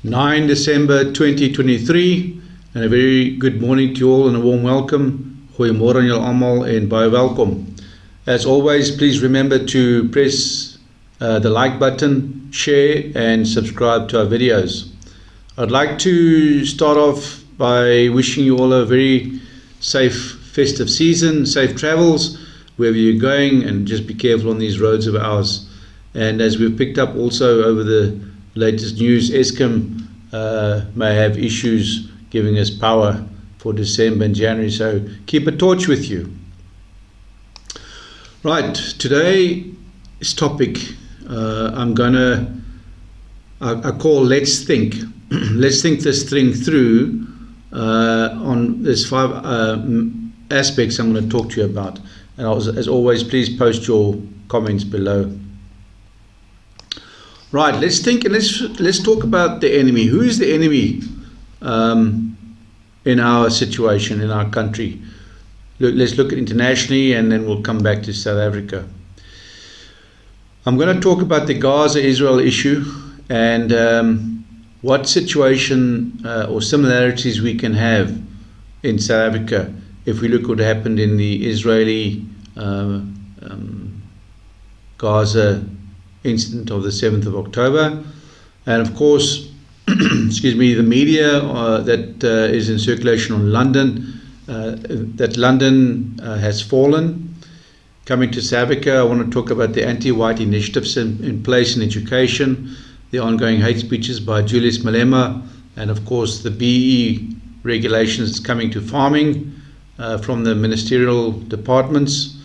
9 December 2023, and a very good morning to you all and a warm welcome. Goeiemôre aan julle almal en baie welkom. As always, please remember to press the like button, share and subscribe to our videos. I'd like to start off by wishing you all a very safe festive season, safe travels wherever you're going, and just be careful on these roads of ours. And as we've picked up also over the latest news, Eskom may have issues giving us power for December and January, so keep a torch with you. Right, today's topic I call Let's Think. Let's think this thing through on there's 5 aspects I'm going to talk to you about. And as always, please post your comments below. Right, let's think and let's talk about the enemy. Who is the enemy in our situation, in our country? Let's look at internationally, and then we'll come back to South Africa. I'm going to talk about the Gaza-Israel issue and what situation or similarities we can have in South Africa if we look what happened in the Israeli Gaza incident of the 7th of October, and of course excuse me, the media that is in circulation on London, that London has fallen. Coming to South Africa, I want to talk about the anti-white initiatives in place in education, the ongoing hate speeches by Julius Malema, and of course the BE regulations coming to farming from the ministerial departments.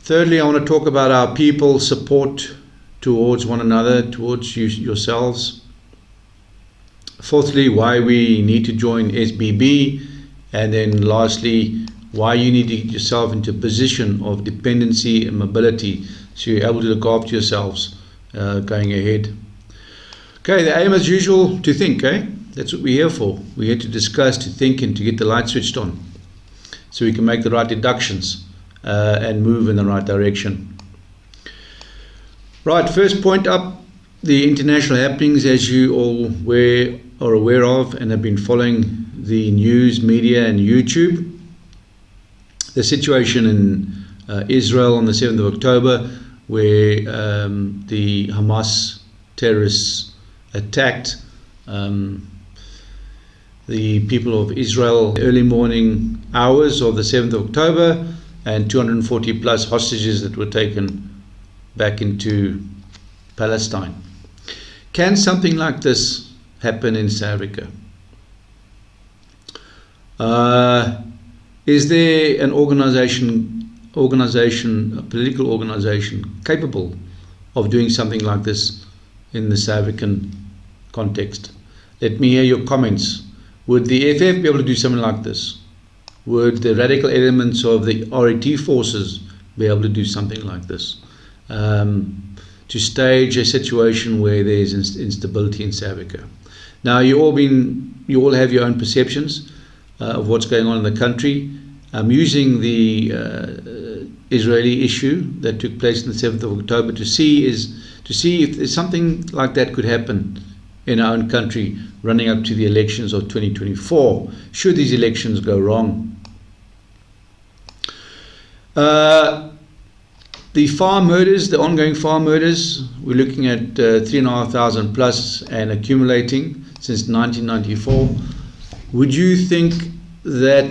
Thirdly, I want to talk about our people's support towards one another, towards yourselves. Fourthly, why we need to join SBB. And then lastly, why you need to get yourself into a position of dependency and mobility so you're able to look after yourselves going ahead. Okay, the aim as usual, to think, eh? That's what we're here for. We're here to discuss, to think, and to get the light switched on so we can make the right deductions and move in the right direction. Right, first point up, the international happenings, as you all are aware of and have been following the news, media and YouTube. The situation in Israel on the 7th of October, where the Hamas terrorists attacked the people of Israel early morning hours of the 7th of October, and 240 plus hostages that were taken back into Palestine. Can something like this happen in South Africa? Is there an organization, a political organization capable of doing something like this in the South African context? Let me hear your comments. Would the FF be able to do something like this? Would the radical elements of the RET forces be able to do something like this? To stage a situation where there's instability in South Africa. Now, you all have your own perceptions of what's going on in the country. I'm using the Israeli issue that took place on the 7th of October to see if there's something like that could happen in our own country running up to the elections of 2024, should these elections go wrong. The farm murders, the ongoing farm murders, we're looking at 3,500 plus and accumulating since 1994. Would you think that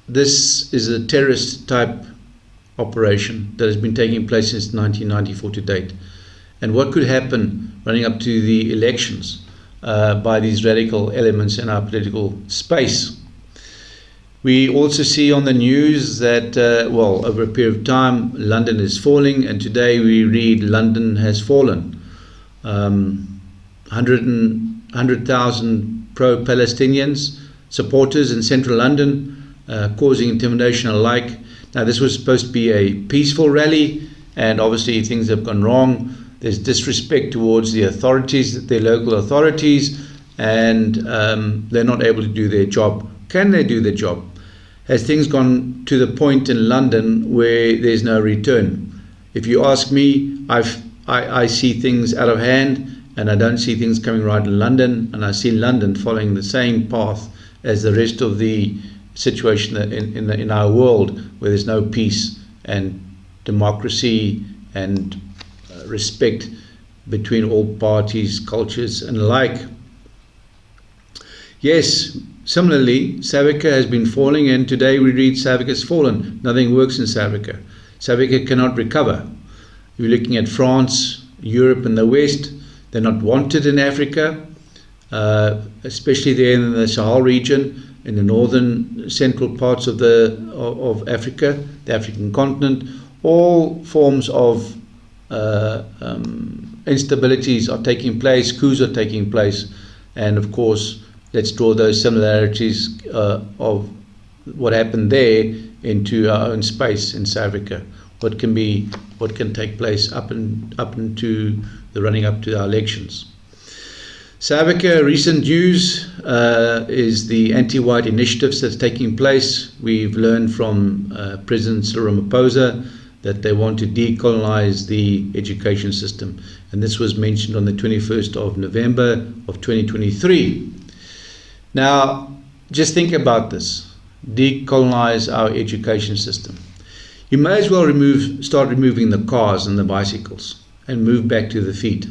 this is a terrorist type operation that has been taking place since 1994 to date? And what could happen running up to the elections by these radical elements in our political space? We also see on the news that, over a period of time, London is falling, and today we read London has fallen. 100,000 pro-Palestinians supporters in central London causing intimidation alike. Now, this was supposed to be a peaceful rally, and obviously things have gone wrong. There's disrespect towards the authorities, their local authorities, and they're not able to do their job. Can they do their job? Has things gone to the point in London where there's no return? If you ask me, I see things out of hand, and I don't see things coming right in London, and I see London following the same path as the rest of the situation in our world, where there's no peace and democracy and respect between all parties, cultures, and alike. Yes, similarly, South Africa has been falling, and today we read South Africa has fallen. Nothing works in South Africa. South Africa cannot recover. You're looking at France, Europe, and the West. They're not wanted in Africa, especially there in the Sahel region, in the northern central parts of Africa, the African continent. All forms of instabilities are taking place, coups are taking place, and of course, let's draw those similarities of what happened there into our own space in South Africa. What can take place up into the running up to our elections. South Africa, recent news is the anti-white initiatives that's taking place. We've learned from President Cyril Ramaphosa that they want to decolonize the education system, and this was mentioned on the 21st of November of 2023. Now, just think about this. Decolonize our education system. You may as well start removing the cars and the bicycles and move back to the feet.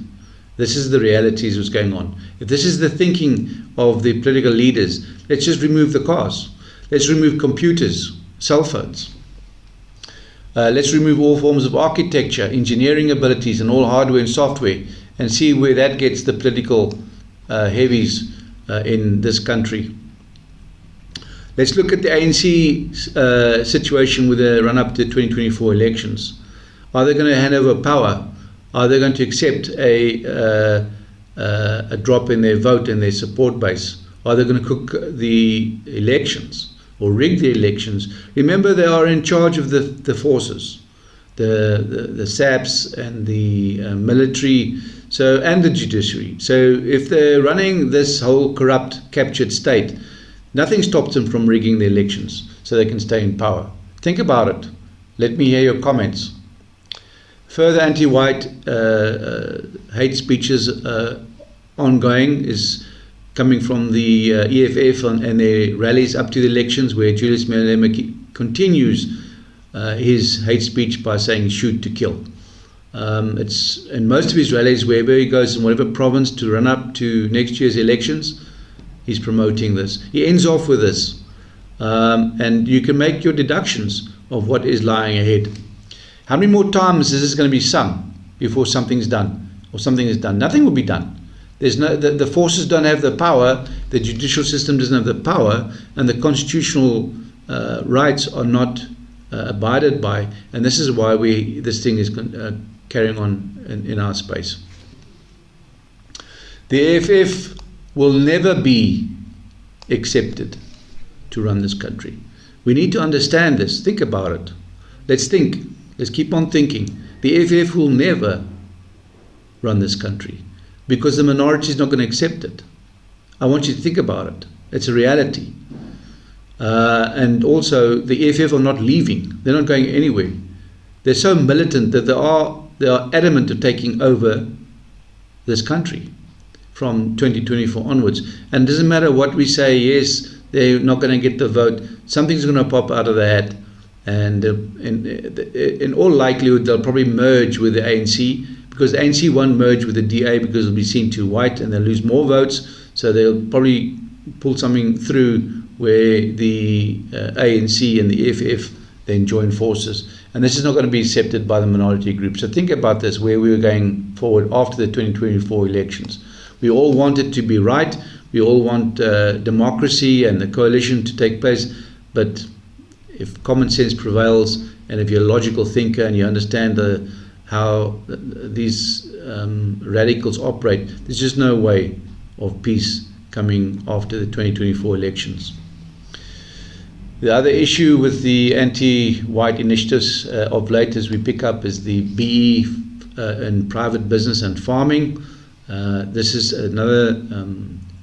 This is the realities of what's going on. If this is the thinking of the political leaders, let's just remove the cars. Let's remove computers, cell phones. Let's remove all forms of architecture, engineering abilities, and all hardware and software, and see where that gets the political heavies in this country. Let's look at the ANC situation with the run-up to 2024 elections. Are they going to hand over power? Are they going to accept a drop in their vote and their support base? Are they going to cook the elections or rig the elections? Remember, they are in charge of the forces, the SAPs and the military, and the judiciary. So if they're running this whole corrupt, captured state, nothing stops them from rigging the elections so they can stay in power. Think about it. Let me hear your comments. Further anti-white hate speeches ongoing is coming from the EFF and their rallies up to the elections, where Julius Malema continues his hate speech by saying shoot to kill. It's in most of his rallies, wherever he goes in whatever province to run up to next year's elections, he's promoting this. He ends off with this, and you can make your deductions of what is lying ahead. How many more times is this going to be sung before something's done, or something is done? Nothing will be done. There's the forces don't have the power, the judicial system doesn't have the power, and the constitutional rights are not abided by, and this is why this thing is carrying on in our space. The AFF will never be accepted to run this country. We need to understand this. Think about it. Let's think. Let's keep on thinking. The AFF will never run this country because the minority is not going to accept it. I want you to think about it. It's a reality. And also, the AFF are not leaving. They're not going anywhere. They're so militant that they are adamant of taking over this country from 2024 onwards. And it doesn't matter what we say, yes, they're not going to get the vote. Something's going to pop out of the hat. And in all likelihood, they'll probably merge with the ANC, because the ANC won't merge with the DA because it'll be seen too white and they'll lose more votes. So they'll probably pull something through where the ANC and the EFF then join forces. And this is not going to be accepted by the minority group. So think about this, where we are going forward after the 2024 elections. We all want it to be right. We all want democracy and the coalition to take place. But if common sense prevails, and if you're a logical thinker and you understand how these radicals operate, there's just no way of peace coming after the 2024 elections. The other issue with the anti-white initiatives of late, as we pick up, is the BE in private business and farming. This is another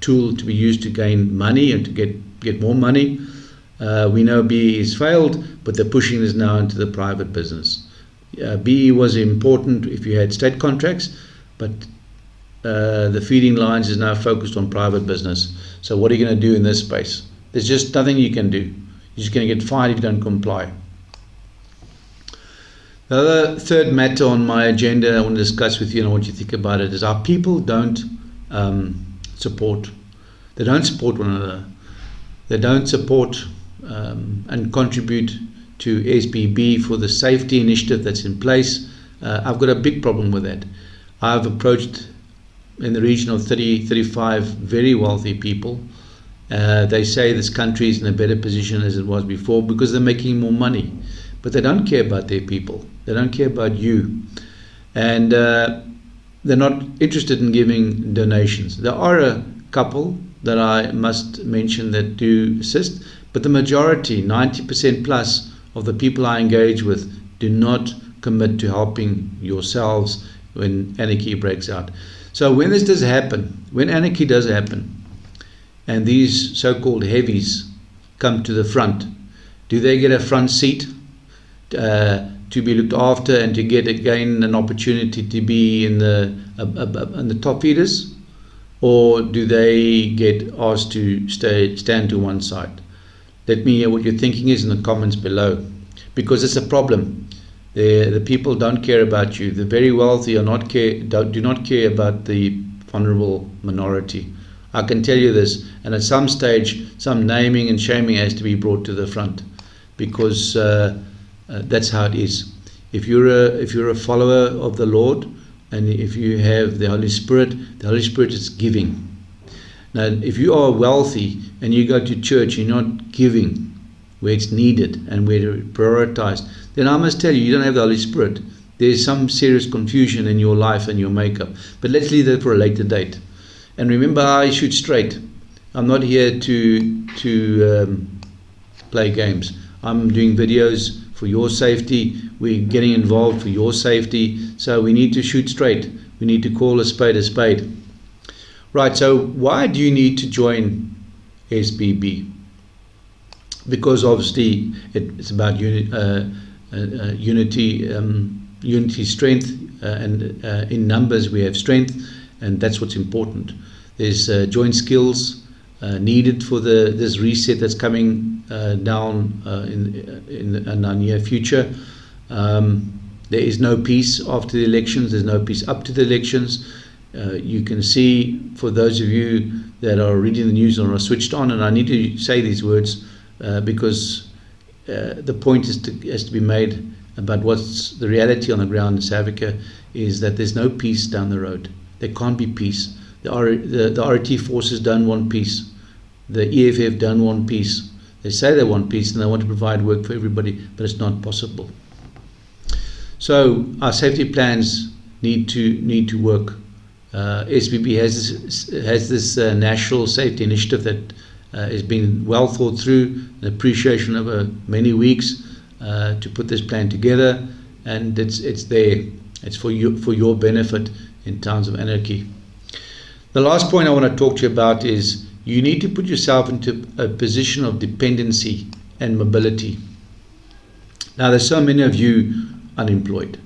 tool to be used to gain money and to get more money. We know BE has failed, but they're pushing this now into the private business. BE was important if you had state contracts, but the feeding lines is now focused on private business. So what are you going to do in this space? There's just nothing you can do. You're just going to get fined if you don't comply. The other third matter on my agenda I want to discuss with you, and I want you to think about it, is our people don't support. They don't support one another. They don't support and contribute to SBB for the safety initiative that's in place. I've got a big problem with that. I've approached in the region of 35 very wealthy people. They say this country is in a better position as it was before because they're making more money. But they don't care about their people. They don't care about you. And they're not interested in giving donations. There are a couple that I must mention that do assist, but the majority, 90% plus of the people I engage with, do not commit to helping yourselves when anarchy breaks out. So when this does happen, when anarchy does happen, and these so-called heavies come to the front, do they get a front seat to be looked after and to get again an opportunity to be in the top feeders, or do they get asked to stand to one side? Let me hear what your thinking is in the comments below, because it's a problem. The people don't care about you. The very wealthy do not care about the vulnerable minority. I can tell you this, and at some stage, some naming and shaming has to be brought to the front, because that's how it is. If you're a follower of the Lord, and if you have the Holy Spirit is giving. Now, if you are wealthy and you go to church, you're not giving where it's needed and where it's prioritized, then I must tell you, you don't have the Holy Spirit. There's some serious confusion in your life and your makeup. But let's leave that for a later date. And remember, I shoot straight. I'm not here to play games. I'm doing videos for your safety. We're getting involved for your safety. So we need to shoot straight. We need to call a spade a spade. Right, so why do you need to join SBB? Because obviously it's about unity, strength, and in numbers we have strength, and that's what's important. There's joint skills needed for this reset that's coming down in our near future. There is no peace after the elections. There's no peace up to the elections. You can see, for those of you that are reading the news or are switched on, and I need to say these words because the point has to be made about what's the reality on the ground in South Africa, is that there's no peace down the road. There can't be peace. The RT forces don't want peace. The EFF don't want peace. They say they want peace and they want to provide work for everybody, but it's not possible. So our safety plans need to work. SBB has this national safety initiative that has been well thought through, an appreciation over many weeks to put this plan together, and it's there. It's for your benefit in times of anarchy. The last point I want to talk to you about is you need to put yourself into a position of dependency and mobility. Now, there's so many of you unemployed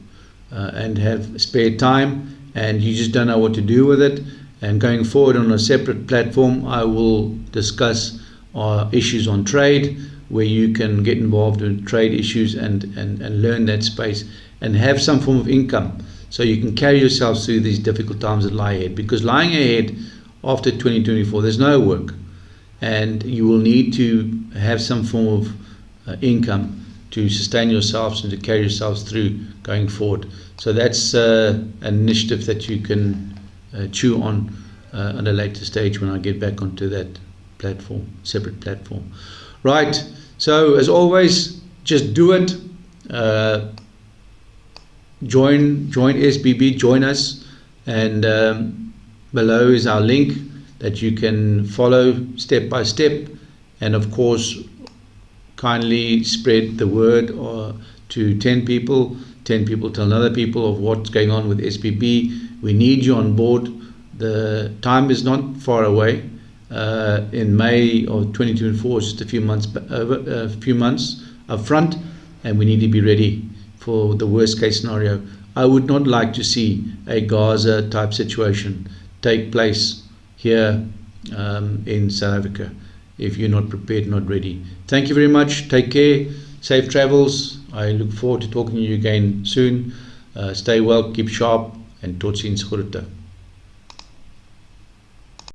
and have spare time, and you just don't know what to do with it. And going forward on a separate platform, I will discuss issues on trade, where you can get involved in trade issues and learn that space and have some form of income, so you can carry yourself through these difficult times that lie ahead. Because lying ahead after 2024, there's no work, and you will need to have some form of income to sustain yourselves and to carry yourselves through going forward. So that's an initiative that you can chew on at a later stage when I get back onto that platform, separate platform. Right, so as always, just do it. Join SBB, join us, and below is our link that you can follow step by step, and of course kindly spread the word to 10 people tell another people of what's going on with SBB. We need you on board. The time is not far away. In May of 2024, it's just a few months up front, and we need to be ready for the worst case scenario. I would not like to see a Gaza type situation take place here in South Africa if you're not prepared, not ready. Thank you very much. Take care. Safe travels. I look forward to talking to you again soon. Stay well, keep sharp, and tot ziens, groete.